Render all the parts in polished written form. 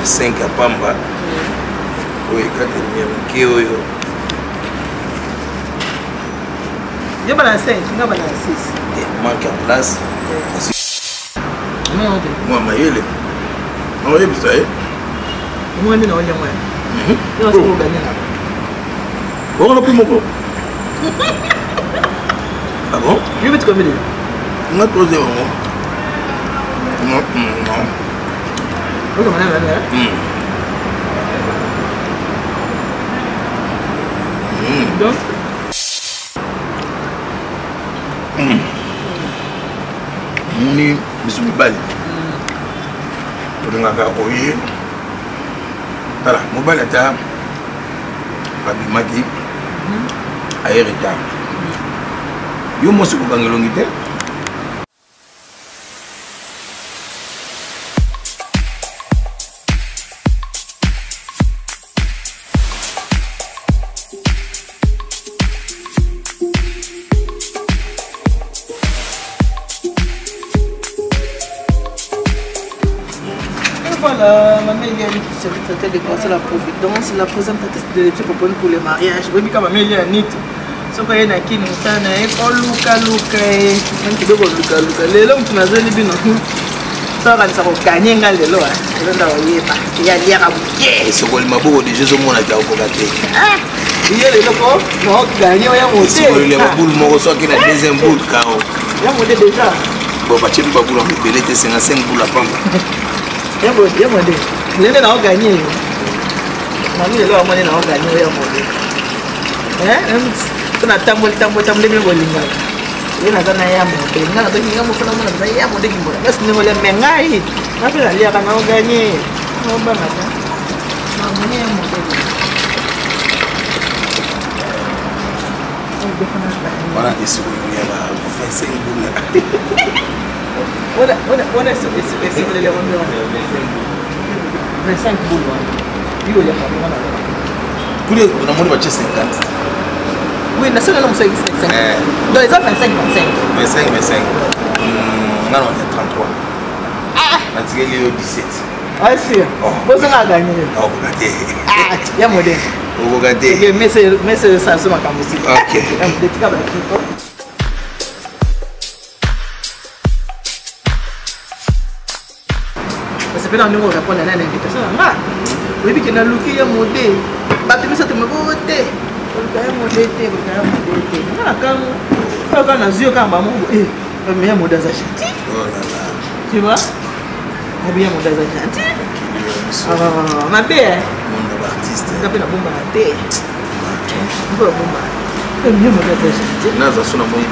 5 à Pamba. Oui, 4 qui oyo. Je balance 5, je balance 6. Il manque en place. Moi, Mayele. On va y aller. Moi, je ne vais pas. Je vais gagner là. On a plus mon pot. Ah bon? Je vais te combien? On a posé au moins. Non. Vous avez un donc Muni bisumi bali. Odanga ka oye. Voilà, mobile ata babimaki ayerita. Yo mosi ko kangelongi te. Voilà, ma mère est c'était décorer la providence, la présentatrice de l'équipe pour le mariage. Oui, quand ma mère est nit. Ce qu'on a qui nous tient, on luka, même qui doit luka. Les hommes qui m'ont dit non. Ça va ça va gagner dans les lois. Je ne sais pas. Il y a des rabouquets. Ce qu'on m'a beau déjà au monde a déjà recommandé. Il y a les locaux, non, gagner, on y a monté. Si vous voulez la boule, mon ressort qui est la deuxième boule, car il y a monté déjà. Bon, bah, tu ne peux pas vous l'embêter, c'est 5 boules à Pamba. Il y a monté. Les gens ont gagné. Mamie, les gens ont gagné. Il y a monté. On a tambour, mais on a gagné. Il y a monté. On a gagné. Il y a monté. Parce que nous voulons mengaï. On a gagné. On a gagné. On a gagné. Voilà, et ce qu'il y a 25 boules. On a 25 boules. Il y a tous les on a moins de 50. Oui, national on 5. Dans les autres 25. On a 33. Ah, on a tiré les 17. Ah, c'est. Vous avez gagné. Oh, vous gâtez. Ah, il y a modèle. Vous gâtez. Mais c'est ça, c'est ma camouflage. Ok. C'est pas dans le monde répondre à l'invitation. Oui, puis qu'il y a looké un modèle. Battu ça te me voter. On a un modèle, on a un modèle. Quand on a yeux quand maman, mais un modèle gentil. Oh là là. Tu vois? Il y a un modèle gentil. Ah, ma belle. Mon artiste. Ça fait la bombe à la tête. Bombe. Il y a un modèle gentil. Naza sona moi il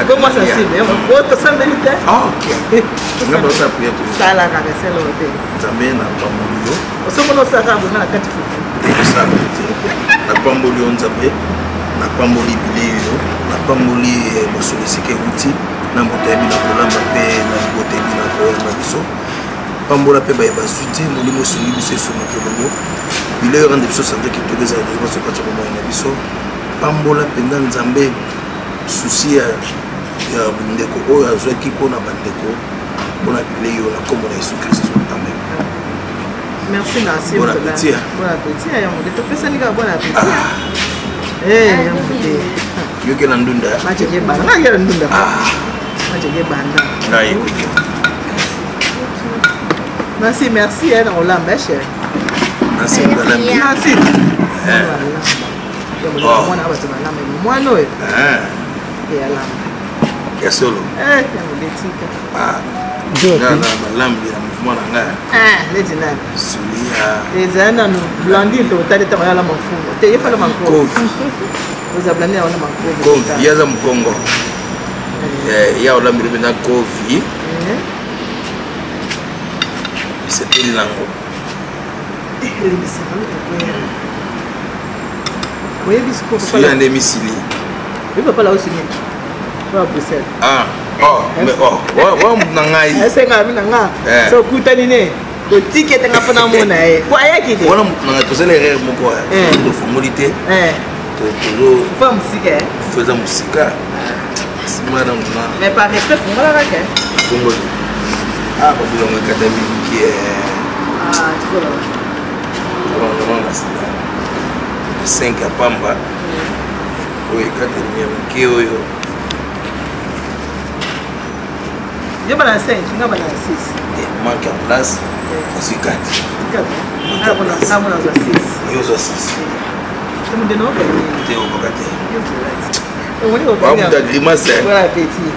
comment ça se fait? Votre santé. Ah, ok. On a besoin de prier tout. Ça là, c'est l'autre. Zamé na pambolio. On se montre ça quand on a 4 jours. Ça na pambolio nzambe, na pamboli bileo, na pamboli mosolisike uti, na mbotebi na kolamba pe na botebi na koyamba biso. Pambola pe ba suti molimo sungi biso so mokelo. Bileo rende biso santé ki tokeza na biso kwa chako na biso. Pambola pe nzambe souci ya ndeko oyo azwaki mpona bandeko mpona bilei oyo na kombo na Yesu Kristo. Amen. Merci, merci. Bon appétit. Bon appétit. Topesani kaka bon appétit. Yoke na ndunda. Macheke banda. Ngakela ndunda. Macheke banda. Ngai écoute. Merci, merci na olamba cher. Merci ndalami. Merci. Mwana abato balamba mwana oyo. Ya lamba. Ya solo. Ya modetika. Na malambi na mouvement na nga. Leti nani? Sulia. Eza nanu blandi to taleta yala mafungo. Te yefala manko. Oza blandi wana manko. Kofi yaza mkongo. Ya olambi na kofi. C'était lango. Oui, bisco. Sulia ndemi sili. Oui, papa là aussi. Pas Bruxelles. Ah. Oh, mais oh, nangai. Ese ngami nanga. So kutani ne. Ko ticket nga fana mona Kwa yaki de. Wala nanga tosele rere moko. De formalité. Toujours. Pas musique. Faisons musique. Simana mona. Mais par respect pour moi là. Congo. Ah, pour le académie qui est Ah, tu vois là. On a 5 à Pamba. Oui, 4 et demi. Il y a 5, il y a 6. Il manque en place. C'est 4. 4. Ah, on a 6. Il y a 6. Je me donne T'es au bocate. On est au bocate. On a grimace. Voilà, petit.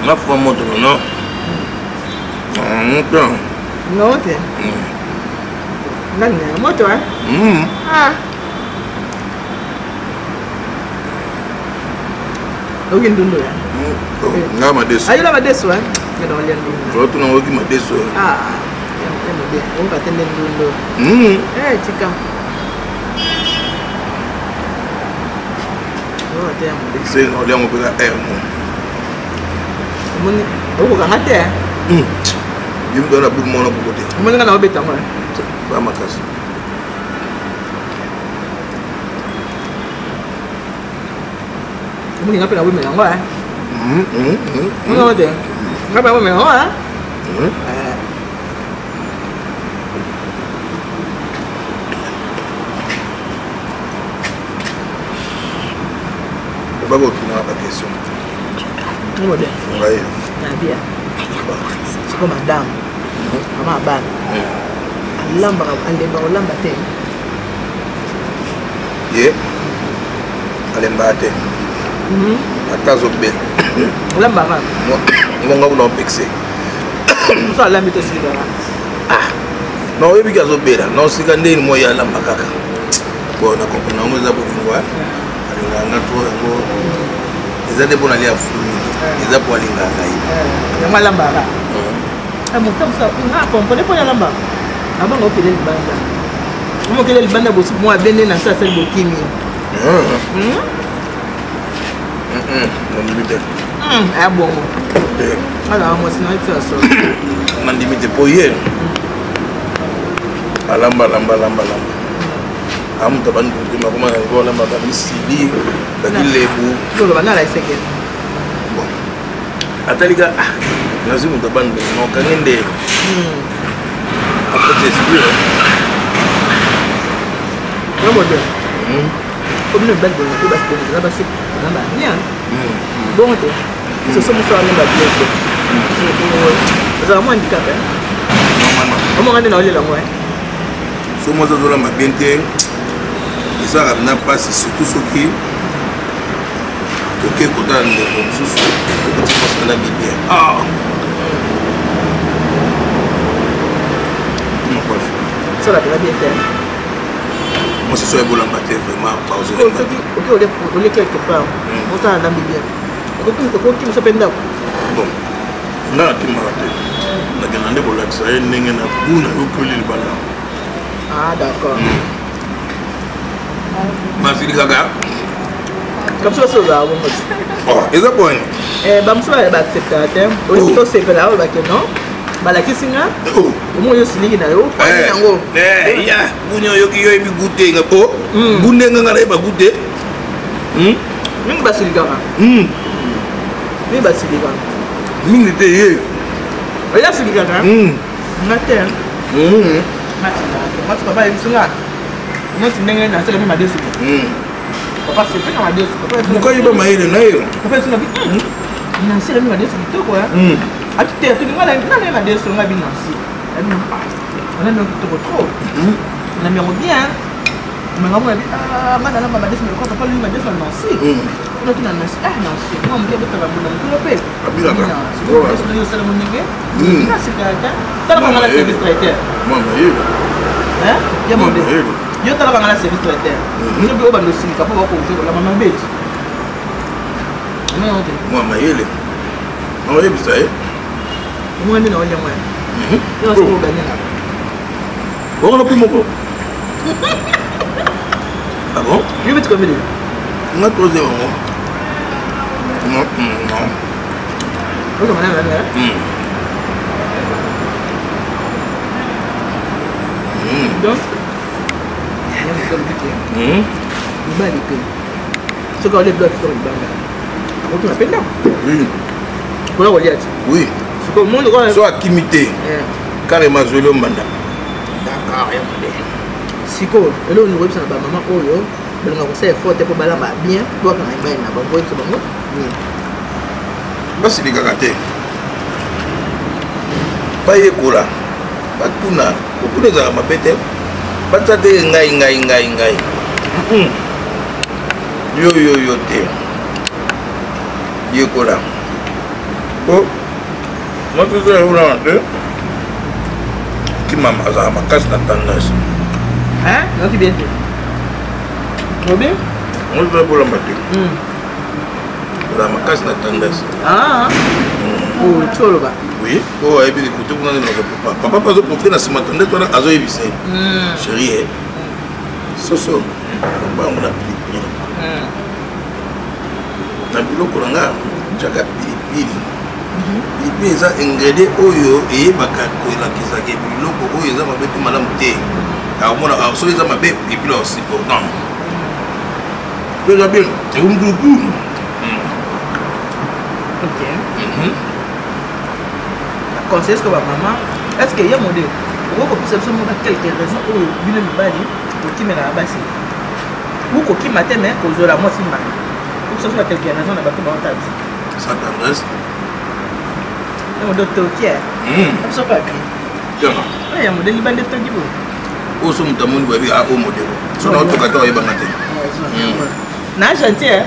Ma foi, mon tour, non? Non, t'es. Non, moi, toi. Ah. Ogi ndundo ya. Nga madeso. Ayo la madeso eh. Ngado wali ndundo. Rotu na ogi madeso. Ah. Ya mbe. O ka tende ndundo. Chika. Oh, te amo. C'est on lui a montré la air. Moni, o ka ngate eh. Yim do na bu mo na bu kote. Moni kana obeta mo. Ba makasi. Mungkin ngapain aku memang enggak? Enggak ada. Ngapain aku memang enggak? Bago tuna la question. Enggak ada. Ouais. Nah dia. Siko madam. Mama ban. Lamba lamba teh. Ye. Alemba teh. Atazo bel. Lamba kan. Ngonga bu no pexé. So lamba to sika. Ah. No yebi gazo bela. No sika ndeni mo ya lamba kaka. Bon na comprendre ngo za bu ngwa. Alinga to ngo. Ezade bona lia fulu. Eza po alinga ngai. Ya lamba ka. Amo kamsa nga comprendre po ya lamba. Aba ngo kile libanda. Mo kile libanda bosi mo abende na sa sel bokimi. Non limite. Ah bon. Alors moi sinon il fait ça. Non limite pour hier. Lamba. Am taban ko ma kuma ko lamba ba misili ba kilebu. Ko ba na la seke. Bon. Ataliga nazimu taban no kangende. Après c'est sûr. Comment dire? Comme une belle bonne parce que là-bas c'est là-bas bien. Bon ce sont mon soir là-bas bien. Ça va moins handicapé. Normalement. Comment on a dans la moi. So moi ça doit la bien te. Ça n'a pas surtout ce qui OK côté de sous côté parce que la bien. Ah. Ça va bien faire. Moi c'est sur la matière vraiment pas aux OK on est quelque part. On ça la bien. Ko qui me s'appelle là. Bon. Na ti marate. Na ganande bola ça ndenge na buna ukuli bala. Ah d'accord. Merci gaga. Comme ça ça va. Oh, est-ce bon? Ba mswa ba accepter. On to se pela ba que non. Balaki singa omo yo silingi na yo yango ya bunyo yo ki yo bi goûter nga ko bunde nga ngara ba goûter mingi basilika ka mingi basilika mingi te ye oya silika ka ngate ngate papa yisinga ngati ndenge na sele mama desu papa se pena madesu papa ko yiba maile na yo papa singa bi na sele mama desu to ko ya ati tu ngala ngala madesu ngabi nasi on a notre trop on a mis bien mais on a dit madame mama desu ko papa lui madesu nasi on a dit nasi nasi moi me dit ba buna ko pe abila ka so yo sala munenge nasi kaka tala ngala service traiteur mama yebo ya monde yo tala ngala service traiteur je bi obando sili ka po ko ko la mama beji mais on dit mama yele on yebi ça moi je ne sais pas. Je ne sais pas. On a pris mon pot. Ah bon? Je vais te commander. On a posé un mot. Non. Ok, madame. Donc, ce qu'on les blocs sur une banque. On appelle là. Oui. Pour la relier. Oui. C'est comme monde quoi. Soit kimité. Carrément jouer le mandat. D'accord, rien de siko, et là on voit ça ba maman oyo, ben on conseille fort pour balamba bien, toi quand il na ba boy c'est bon. Ba c'est des gagaté. Ba yekola. Ba tuna, ko tuna za mabete. Ba tate ngai. Yo te. Yekola. Oh. Moi je suis là qui m'a ma casse dans tendance. Hein? Non, tu bien fait. Tu bien? Moi je vais pour la mater. Ma casse dans tendance. Ah. Oh, tu vois là. Oui. Oh, et puis écoutez, vous n'avez pas. Papa pas pour faire la semaine tendance, toi azo ebissé. Chérie. Soso. On va on a pili. Na biloko nga jaga pili. Ibi eza ingrédient oyo eyebaka kolakisaka biloko oyo eza mabe te malamu te akomona soki eza mabe epila aussi pourtant to eza bien eumduku. Ok. Conseil ce que ma maman est-ce que y a modèle pour qu'on puisse absolument quelques raisons oyo bino mibali kokimela basi ou kokimate mais kozola moi si mal pour que ce soit quelques raisons na bato baotati sa tendresse. Non, docteur Pierre. Ça pas bien. Tiens. Il y a un modèle de docteur Gibo. Où sont ta monde baby à au modèle. Son autre cadeau est banate. Na gentil hein.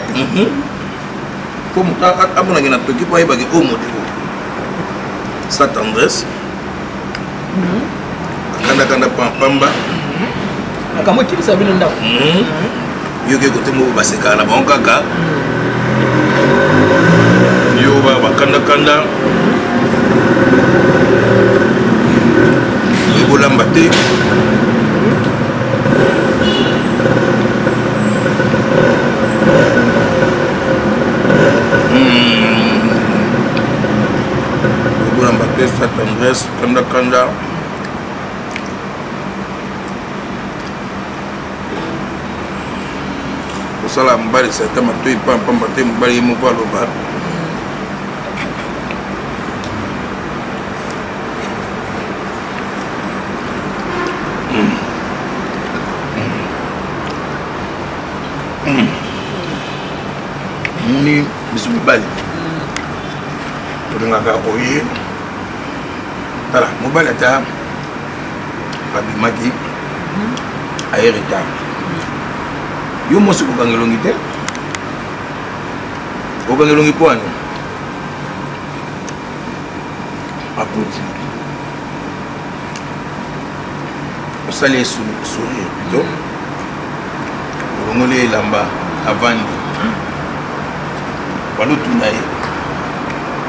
Comme ta amona ngena toki pa yeba ke au modèle. Sa tendresse. Kanda pamba. Kama kile sabino ndako. Yoke kote mo baseka na bankaka. Yo ba kanda. Bolamba te. Bolamba te sa tendresse kanda. Osala mbali sa tama to pamba te mbali mo ba loba. Muni bisu mibali odengaka oye tala mobali ata babimaki aye retard yo mosi kokangelongi te okangelongi po ani apoti osali sourire plutôt olongoli elamba avandi balotuna ye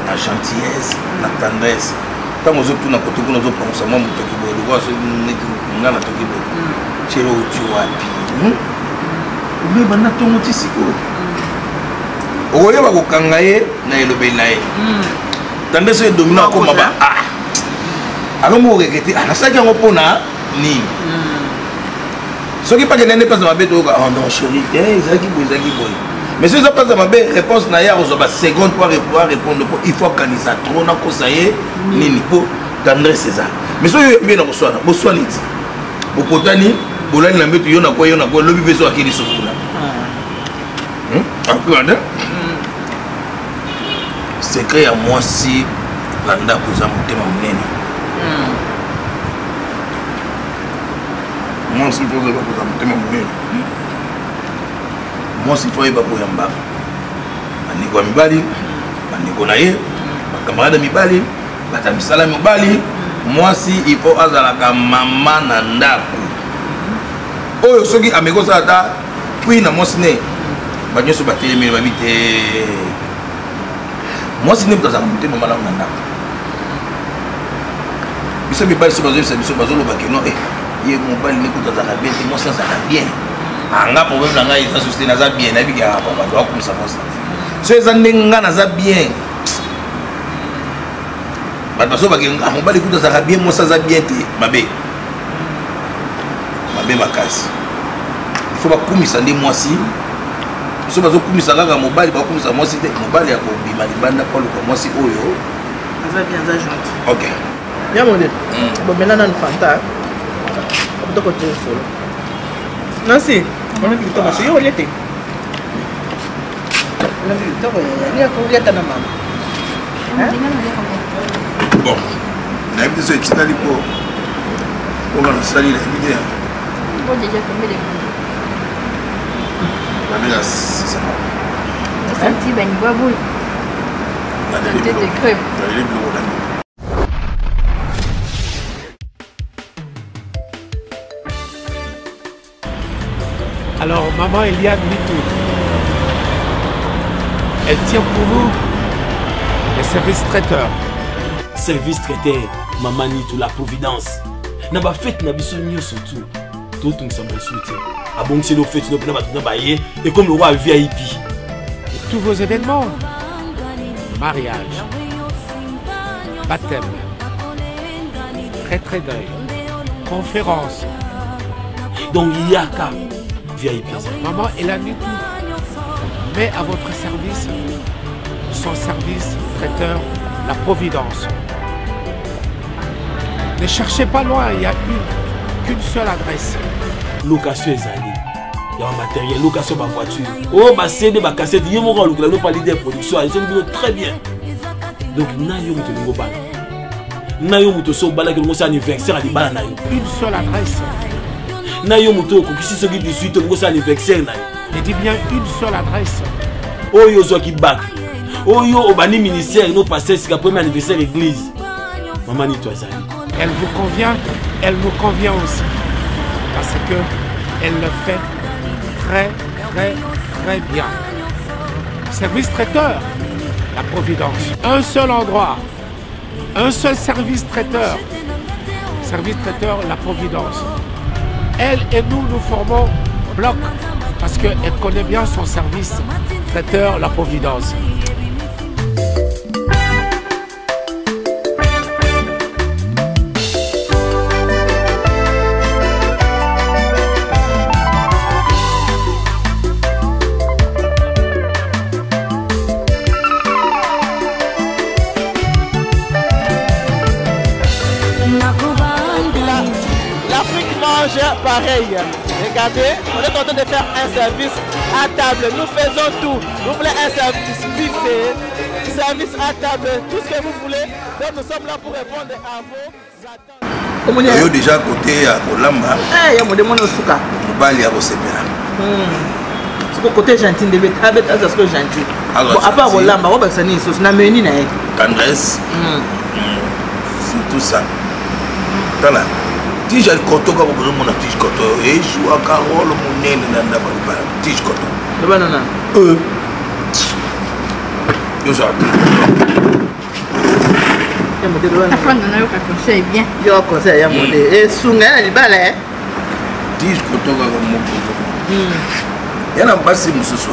na gentillesse na tendresse ntango ozotuna koto kuna ozopangusa mwa motoki boye nga na toki boye chere oti wapi oyeba na ntongo ti sikoyo okoyeba kokanga ye na elobeli na ye tendresse edomina akoma ba alomo okeke te nasalaki yango mpona nini soki pakende nde mpasa mabe toyoka non chéri te ezalaki boye mais si ça passe à ma belle réponse na ya ozoba seconde pour répondre il faut kanisa trop na kosa ye nini po tendresse ça mais so yo bien na koswana boswani ti bopotani bolani na mbeto yo na kwa lobi beso akili sokuna après secret ya moi si la ndako za motema munene moi si pose ba za motema munene moi si toi ba koyamba bandeko ya mibali bandeko na ye bakamarade mibali bata misala mibali mwasi ifo azalaka mama na ndako oyo soki amekosala ata pui na mwasi ne banyonso batelemeli babi te mwasi ne moto azalaka motema malamu na ndako biso mibali so bazoyebisa biso bazolobake no ye mobali ne kuta azalaka bien te mwasi azalaka bien anga problème na ngai eza société naza bien nayebi kaka bato bakumisa mwasi so eza ndenge nga naza bien bato basobake mobali kuta azalaka bien mwasi aza bien te mabe makasi il faut bakumisa nde mwasi so bazo kumisa kaka mobali ba kumisa mwasi te mobali ya ko bima libanda ko luka mwasi oyo ça bien ça gentil OK ya monde bon maintenant on fanta to ko te solo nasi on a plutôt marché yo liete on a plutôt ya ko lieta na mama bon na été ce petit lipo on va salir la vidéo bon déjà combien de la c'est ça un petit bain de boule la tête de crêpe Alors, maman Eliane Mitou, elle tient pour vous les services traiteurs. Service traiteur, maman Nitou, la providence. N'a pas fait na biso surtout. Tout le monde s'en soutient. Ah bon, c'est le fait, tu n'as pas et comme le roi VIP. Tous vos événements, mariage, baptême, retrait d'œil, conférence. Donc il y a qu'à VIP. Maman Eliane Mitou met à votre service son service traiteur, la providence. Ne cherchez pas loin, il n'y a qu'une seule adresse. Location Ezali. Il y a un matériel, location de ma voiture. Oh, ma CD, ma cassette, il y a mon rôle, nous parlons des productions, ils sont très bien. Donc, nous avons un bal. Nous avons un anniversaire à l'Ibala. Une seule adresse. Nous avons un anniversaire. Je dis bien une seule adresse. Oh, yo, zo qui back. Oh, yo, au bani ministère, nous passons, c'est le premier anniversaire l'église. Maman, Nitou Ezali. Elle vous convient, elle me convient aussi. Parce que elle le fait très, très, très bien. Service traiteur, la providence. Un seul endroit, un seul service traiteur. Service traiteur, la providence. Elle et nous, nous formons bloc parce qu'elle connaît bien son service traiteur, la providence. Pareil, regardez, on est en train de faire un service à table. Nous faisons tout. Vous voulez un service buffet, service à table, tout ce que vous voulez. Donc nous sommes là pour répondre à vos attentes. Yo déjà côté à Kolamba. Eh, il y a mon souka. Bali à Bosepela. C'est côté gentil de bête, avec ça c'est gentil. Bon, à part Kolamba, on va s'en aller. C'est na menu na. Tendresse. C'est tout ça. Voilà. Tige koto ka bozo mona tige koto e joua carole monene na ndaba ba tige koto le banana yo ça ya modèle wana afin de nous conseiller bien yo conseil ya modèle et sunga ni bala tige koto ka moko yana basi mususu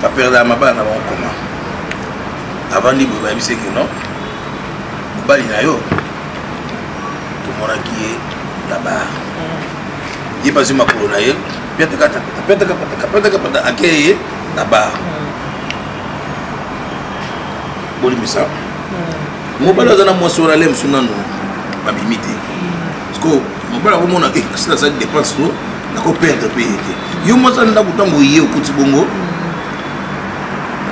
ta perda mabana na bon comment avant ni boba bisé que non bali na yo qui est là-bas. Il est passé ma couronne. Il est là-bas. Bon, mais ça. Mon père a moi sur la lème sur nous. Ma bimité. Parce que mon père a vraiment dit que ça dépense nous. La copère de payer. Il m'a dit que vous avez au coup de bongo.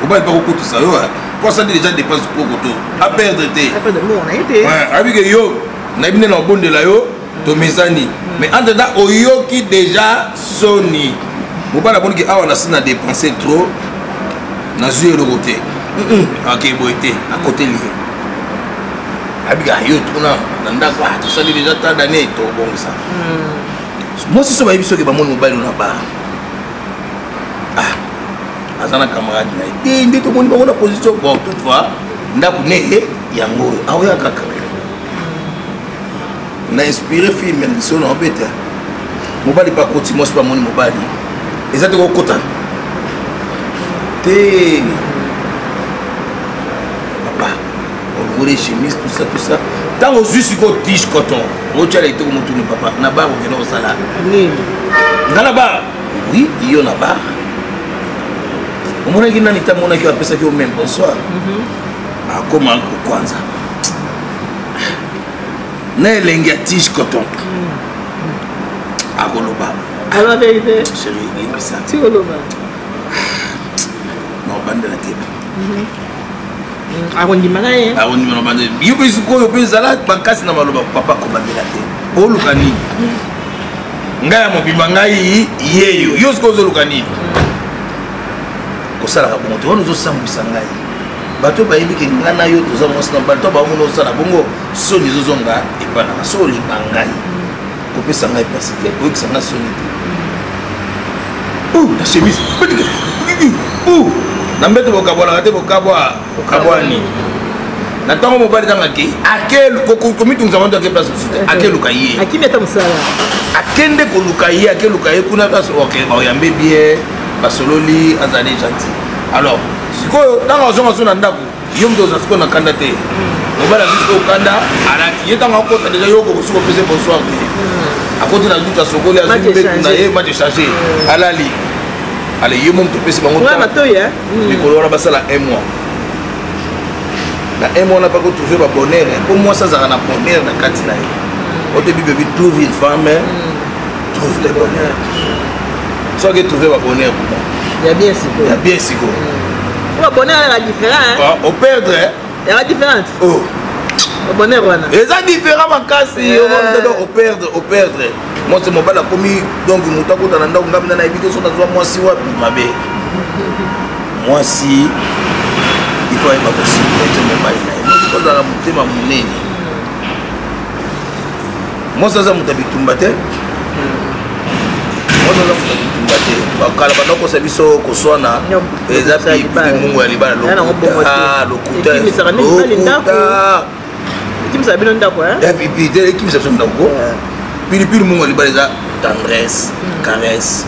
Vous n'avez pas beaucoup de ça. Pour ça, déjà dépense pour vous. À perdre. Après de moi, on a été. Avec yo. Naibine na bon de la yo to mesani mais en dedans oyo qui déjà soni mo pas la bonne qui a on a sina dépenser trop na zué le côté OK boité à côté lié abiga yo tuna nda quoi tout ça déjà tant d'années to bon ça moi si ça va biso ke ba mon mobile na ba ah azana camarade na té ndé to mon ba na position bon toutefois nda ku né yango aoya kaka na inspiré film mais son embêté mobali pas continuer pas mon mobali exactement kota té papa on voulait chemise tout ça dans aux juste go tige coton au tchale tout mon tout papa na bar on vient au sala ni dans la bar oui il y en a bar omonaki nani tamonaki apesaki yo même bonsoir akoma ko kwanza na elenge ya tige coton akoloba ala vérité chéri limbisa ti oloba non bandela te akondima na ye akondima na bandela yo mpe sikoyo mpe ezala makasi na maloba papa kobandela te oluka nini ngai ya mobimba ngai yeyo yo sikoyo ozoluka nini kosalaka bongo te wana ozosambwisa ngai bato bayebi ke ngai na yo toza mwasi na bali to baomona osala bongo soni ezozonga epanaka so olinga ngai kopesa ngai pasi te oyokisa ngai soni te na chemise na mbete bokabwalaka te bokabwani na ntango mobali tanga ke komitungisa bantu ake place mosusu te akeluka ye akimeta mosala akende koluka ye akeluka ye kuna place oyambe bien basololi azali gentil alors sikoyo ntango ozonga so na ndako yo moto oza sikoyo na kanda te mobali azwi sikoyo okanda alati ye ntango akota deja yo kokosuka opese bonsoir te akoti na duka sokoli azwi mbetu na ye mate charge alali ale ye momo topesi bango likolo wana basala un mois na un mois na pa kotrouve babonheur po mwasi azalaka na bonheur na kati na ye otebi bebi trouve une femme trouve le bonheur soki trouve babonheur kuna ya bien sikoyo ya bien sikoyo babonheur eza différent operdre eza différente babonheur wana eza différent makasi operdre mwasi mobali akomi donc moto akota na ndako ngai mina nayebi te so nazwa mwasi wapi mabe mwasi ifo ayeba kosibilete mobali na ye mwasi kozala motema monene mwasi aza moto ya bitumba te mwasi aza moto ya bitumba te bakala banakosa biso koswana eza pilipili mungu ya libala lokuta ekimisa bino ndako pipi te ekimisa biso ndako pilipili mungu ya libala eza tendresse caresse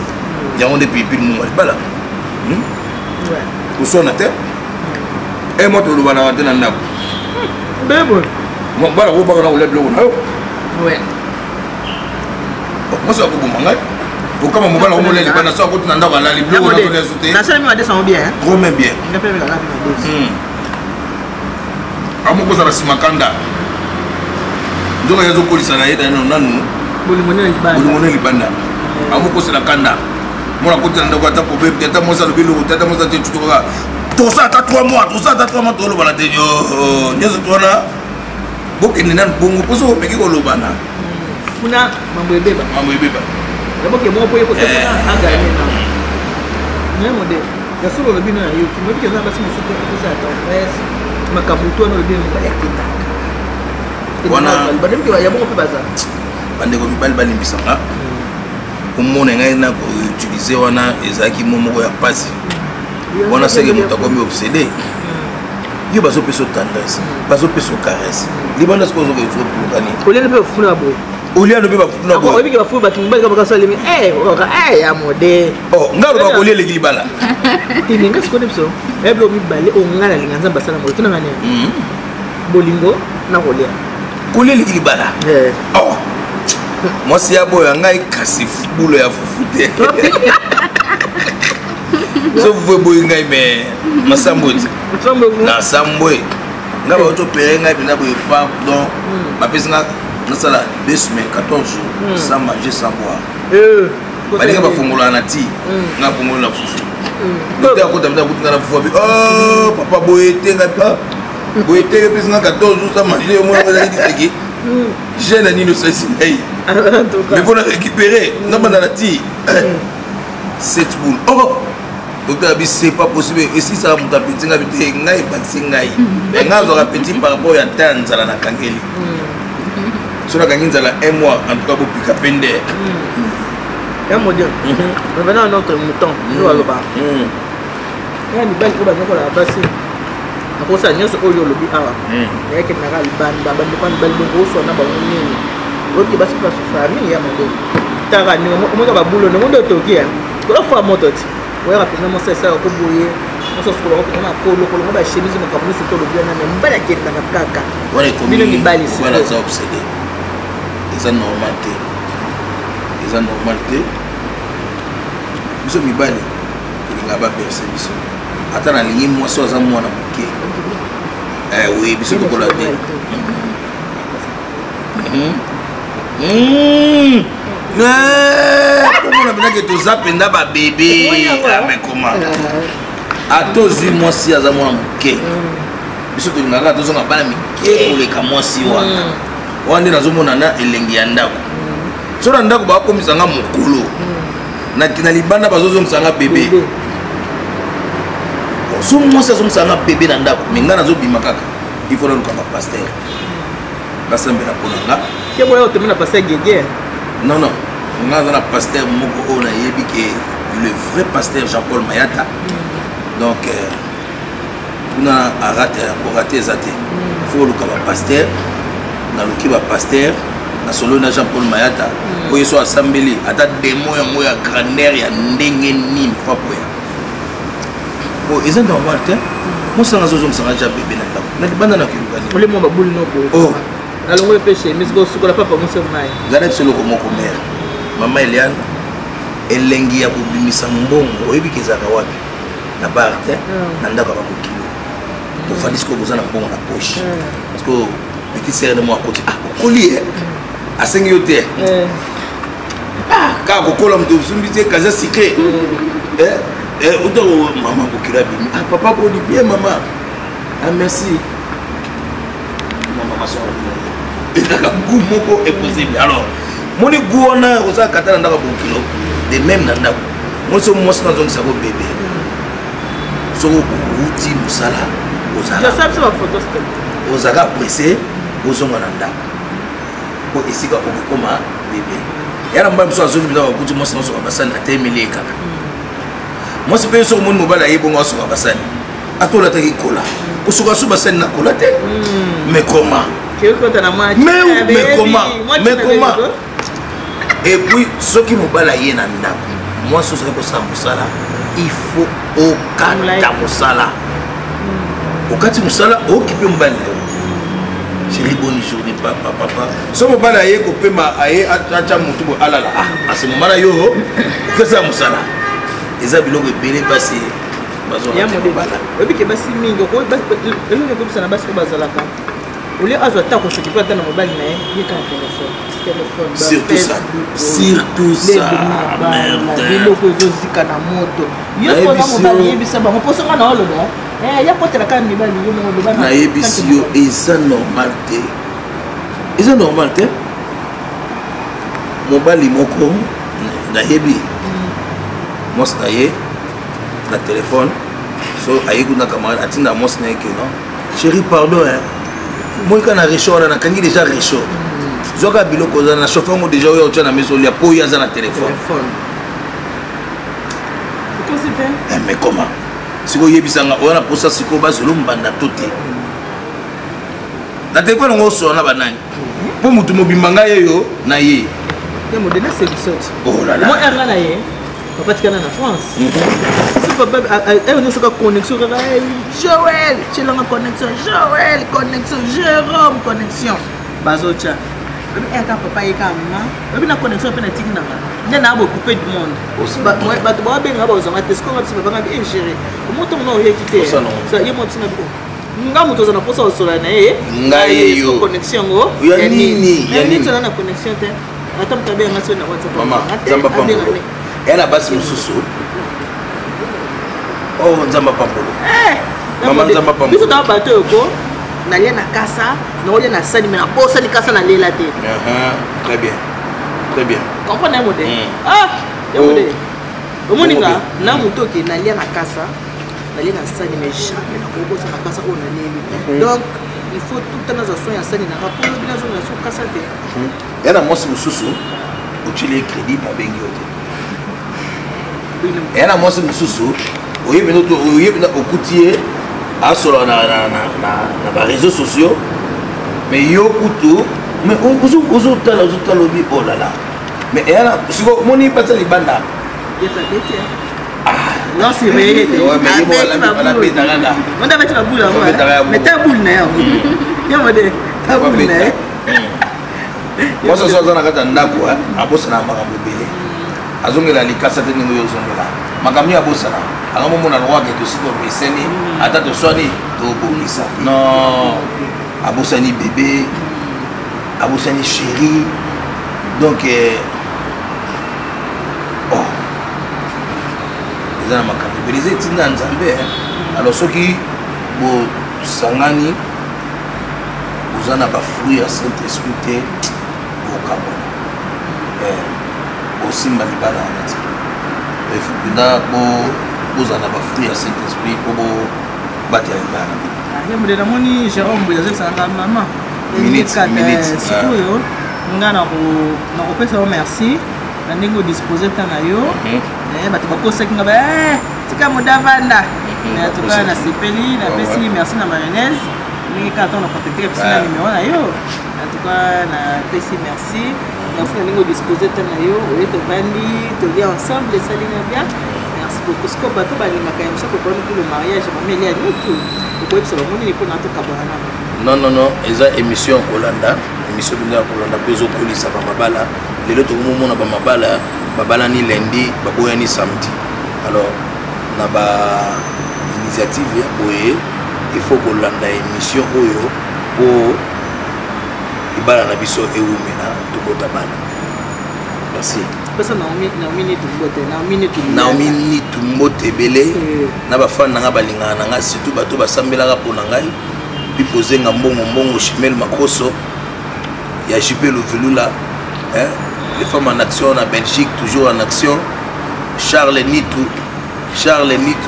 yango nde pilipili mungu ya libala koswana te moto olobanaka te na ndako bala kobaka na kolia biloko na yo mwasi akoboma ngai okama mobala omolia libanda so akoti na ndako alali biloko na kolia so te nasalami badesango bien trop même bien amokozala nsima kanda nzoka ye azokolisa na ye dano nanu bolingo ne libanda amokosela kanda mona koti na ndako ata problème te ata mwasi alobi eloko te ata mwasi ate tutokoka tosala ata 3 mois tolobana te nyonso twana bokende nanu bongo mposo omeki kolobana kuna mambo ebeba yaboke moko po yekoteka aganye na nyamode yasolo olobi na yo kimobike eza basi mosusu ekosa ya tendresse makambo to wana olobi mobali akendaka bandeko yabongo mpe baza bandeko mibali balimbisanga omona ngai na koutilize wana ezalaki mo moko ya pasi wana seke moto akomi obsédé yo bazopesa tendresse bazopesa caresse libanda sikoyo ozokoezopulukani oliana mpe bafuna boye oliano mpe bafuna boye oyebiki bafuna bato mobali kama kasalemi ya mode ngai aloba kolia eleki libala nga sikoyo nde biso ebilo mibale onga na linga nzambe asala mole tunanga nini bolingo na kolia kolia eleki libala mwasi ya boyo ngai kasi bulo ya fufu te so vue boyi ngai me masambo ti na sambwe nga baotopere ngai mpena boye pardon bapesi nga nasala 2 semaines 14 jours sans manger sans boire balinga bafongolaka na ti nga fongolo na fufu docteur akota mta akutinga na fufu abi papa boye te ngai pa boye te epesi nga 14 jours sans manger omona ezalaki seki jeune na nini osalisi ngai mais mpona récupérer nga banda na ti 7 boules docteur abi c'est pas possible esisaka moto apeti ngai te ngai ebakisi ngai mais ngai azwaka petit par rapport ya ta ya nzala na kangeli so nakangi nzala 1 mois en tout cas bopika mpe nde ya modien revenant à notre mouton yo aloba ya mibali oyo bazakola basi akosala nyonso oyo olobi awa yakendaka libanda bandeko ya mibali bongo oswana bango nini oyoki basi mpe basufami ya modien taka omoka babulo ndongo nde otoki ya kolofa moto ti oyaka mpenza mosa esala koboye mosa sukolongo mpenza na kolokolongo bashemise makambo nyonso to olobi wana me mibali akendaka kaka bino mibali eza obsédé eza normal te biso mibali nga baberse biso ata nalingi mwasi aza mwana moke oui biso tokola te komona penake toza mpenza babebe amekoma atozwi mwasi aza mwana moke biso tolingaka tozonga bana mike koleka mwasi wana wana nde nazomona na elengi ya ndako so na ndako bakomisanga mokolo na libanda bazozongisanga bebe so mwasi azongisanga bebe na ndako me nga nazobima kaka ifo naluka bapaster basambela mponanga keboya otemena paster gege non non nga aza na paster moko oyo nayebi ke le vrai pasteur Jean-Paul Mayata donc kuna orate eza te fo oluka bapaster naluki bapaster na solo na Jean-Paul Mayata oyo so asambeli ata demo yango ya grandeur ya ndenge nini fapoya o eza normal te mosanga zozongisanga ja bebe na ndako na libanda na kilukani olemo babuli noko alongo epeshe misiko sukola papa mosemai ngana biso loko moko mare mama Eliane elengi ya kobimisa mbongo oyebi kezaka wapi na bar te na ndako ya bakokilo tofandi sikoyo boza na mbongo na poche parce que petit sere de moi akoti kokoli asengi yo te kaka kokola moto osumbi te kaza sikre otoko mama kokilo abimi papa poni bien mama merci mama masoro ezaka gu moko impossible alors moni gu wana oza kata na ndako bokilo de même na ndako moso mwasi nazongisa ko bebe soko outi mosala ozaka presse ozonga na ndako po esika okokoma bebe yana mba biso azongi bila bakuti mwasi nasoka basani atemeli ekaka mwasi mpe soko moni mobali ayebongo asoka basani atolataki kola osoka so basani na kola te mais comment mais comment et puis soki mobali aye na ndako mwasi ozali kosala mosala il faut okata mosala okati mosala okipe mobali na yo chérie bonne journée papa so mobali aye kopema aye acha motu bo alala ase momana yo okosala mosala eza biloko ebele basi bazobala obike basi mingi elongo ekobisa na basi ko bazalaka oli azwa ta kosokipe ata na mobali na ye yeka na téléphone surtout ça merde biloko ezozika na moto yo koza mobali yebisa bango posonga na oloba ya kotela kaka mibali yo moko loba nayebisi yo eza normal te mobali moko nayebi mwasi na ye na téléphone so aye kuna camarade atinda mwasi na ye ke non chérie pardon moi kana réchaud wana nakangi déjà réchaud zoka biloko oza na chauffeur ngo déjà oyo otya na meso olia po oyo aza na téléphone mais comment sikoyo oyebisanga oyo na posa sikoyo bazolo mbanda to te na téléphone ngo osola na banani mpo motu mobimba ngai eyo na ye erga na ye papatikana na France soka connexion kaka Joël celanga connexion Joël connexion Jérôme connexion bazotya eka papa yeka mama obi na connexion mpe na tiki nanga nde na bocoupé du monde bato babenga bazanga te sikonga biso babanga bi ingéré omoto mona oyeki te ye mo bisina biko nga moto oza na mposa osola na ye ngayeyo connexion ngo ya nini toza na connexion te ata moto abenga so na whatsapp nzamba pambolo yana basi mosusu oh nzamba pambolo mama nzamba pambolo biso na bato yoko nalia na kasa naolia na sani mais naposani kasa nalela te très bien comprendre na mode yamode omoninga na moto ke nalia na kasa nalia na sani mais jamais nakokosa na kasa oyo naleli donc il faut tout le temps naza soin ya sani na rapport bina zo na so kasa te yana mwasi mosusu otili crédit babengi yo te yana mwasi mosusu oyebi na okuti ye asola na baréseaux sociaux mais yo kutu mais ozotala obi olala mais eyana siko moni pasa libanda mwasi azo aza na kati ya ndako abosana makambo ebele azongela likasa te ndenge oyo ozongela makambo ya bosana anga mona roi ke to siko beseni ata to swani to bonisa non abosani bébé abosani chéri donc oh ezana makambo beleze tinda nzambe alors soki bo sangani bozana ba fruit ya Saint-Esprit te bokabona osimba libala nati efupinda bozana ba fruit ya Saint-Esprit po batela libala yembe na moni Jérôme Boyaze sanga mama minutes sikoyo nga na ko pesa merci na ndingo disposer tana yo bato bakosaki nga ba tika modavanda na tuka na sepeli na pesi merci na mayonnaise ni ka ton na contacter pesi na numéro na yo na tuka na pesi merci merci na ndingo disposer tana yo et to vandi to bien ensemble ça ligne bien merci beaucoup ce que bato balimaka yamsa ko pour le mariage mameli ya nitu ko epsa ba moni ko na to kabana non eza émission Kolanda émission bina Kolanda pezo kolisa ba mabala lelo to mona ba mabala ni lundi baboya ni samedi alors na ba initiative ya boye il faut Kolanda émission oyo po ibala na biso ewumena to bota bana merci pesa na minute mbote belé na ba fan nga balingana nga surtout bato basambelaka pona ngai poser nga mbongo Chimel Makoso ya JP Lovelula les femmes en action en Belgique toujours en action Charles Nitou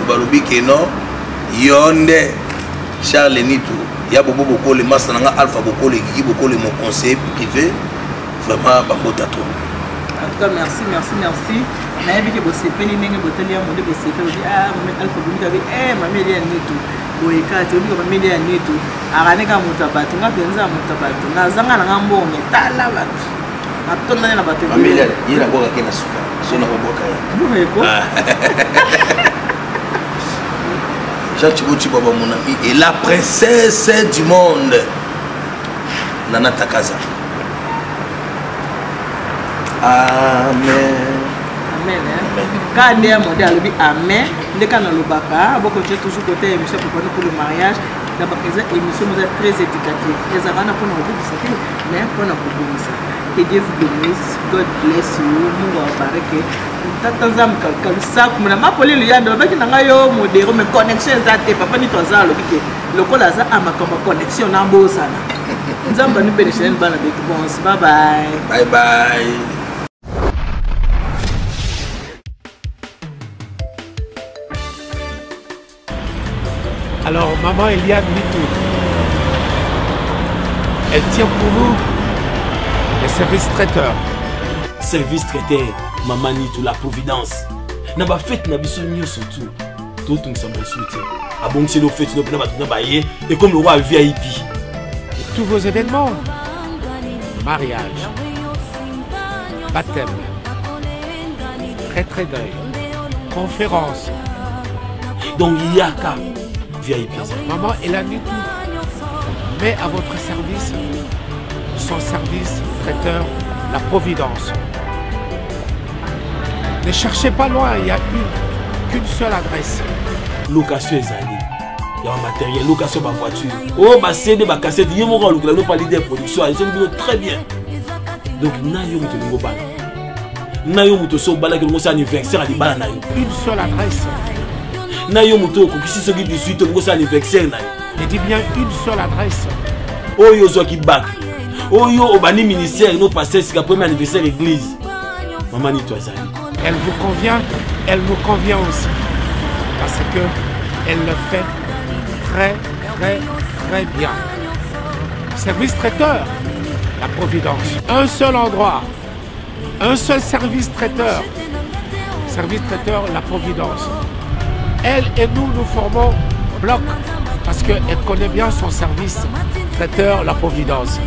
balobi keno yonde Charles Nitou ya bobo boko le master nga Alpha boko le gigi boko le mon conseiller privé vraiment bakota trop en tout cas merci na yebi ke bosepeli ndenge boteli ya monde bosepeli Alpha bimika be mameli ya Nitou boyekati olinga bameli ya nitu akaneka moto bato nga penza moto bato nazanga na ngambonge tala bato natonda na bato mameli yela boka kena suka sona ko boka ya boko Jacques Bouti baba mon ami et la princesse du monde Nana Takaza amen quand on est mondial, amen. Dès qu'on a le baka, beaucoup de toujours côté émission pour le mariage. D'abord, les émissions sont très éducatives. Les avant pour nous dire ça, mais pour nous dire ça. Que Dieu vous bénisse, God bless you. Nous va parler que tant comme ça, comme la mapoli le yando, avec n'angayo modéro, mais connexion exacte. Papa ni toi ça, le bique. Le col ça a ma connexion en beau ça. Nous avons nous bénéficier de bonne réponse. Bye bye. Bye bye. Alors, maman Eliane Nitou, elle tient pour vous les services traiteurs. Service traiteur, maman Nitou, la providence. N'a pas fait na biso surtout. Tout le monde s'en soutient. Ah bon, c'est nos fêtes, nous prenons pas bailler et comme le roi VIP. Tous vos événements, mariage, baptême, retrait d'œil, conférence. Donc il y a qu'à VIP. Maman Eliane Nitou met à votre service son service traiteur, la providence. Ne cherchez pas loin, il n'y a qu'une seule adresse. Location Ezali. Il y a un matériel, location de ma voiture. Oh, ma CD, ma cassette, il y a mon rôle, nous pas l'idée de production, ils sont très bien. Donc, nous avons un anniversaire à l'Ibala. Une seule adresse. Je dis bien une seule adresse. Oh, yo, qui back. Oh, yo, au bani ministère, nous passons c'est le premier anniversaire de l'église. Maman Nitou Ezali. Elle vous convient, elle nous convient aussi. Parce que elle le fait très, très, très bien. Service traiteur, la providence. Un seul endroit, un seul service traiteur. Service traiteur, la providence. Elle et nous, nous formons bloc parce qu'elle connaît bien son service traiteur, la providence.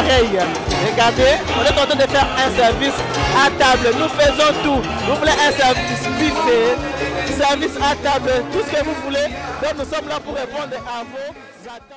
pareil. Regardez, on est en train de faire un service à table. Nous faisons tout. Vous voulez un service buffet, service à table, tout ce que vous voulez. Donc nous sommes là pour répondre à vos attentes.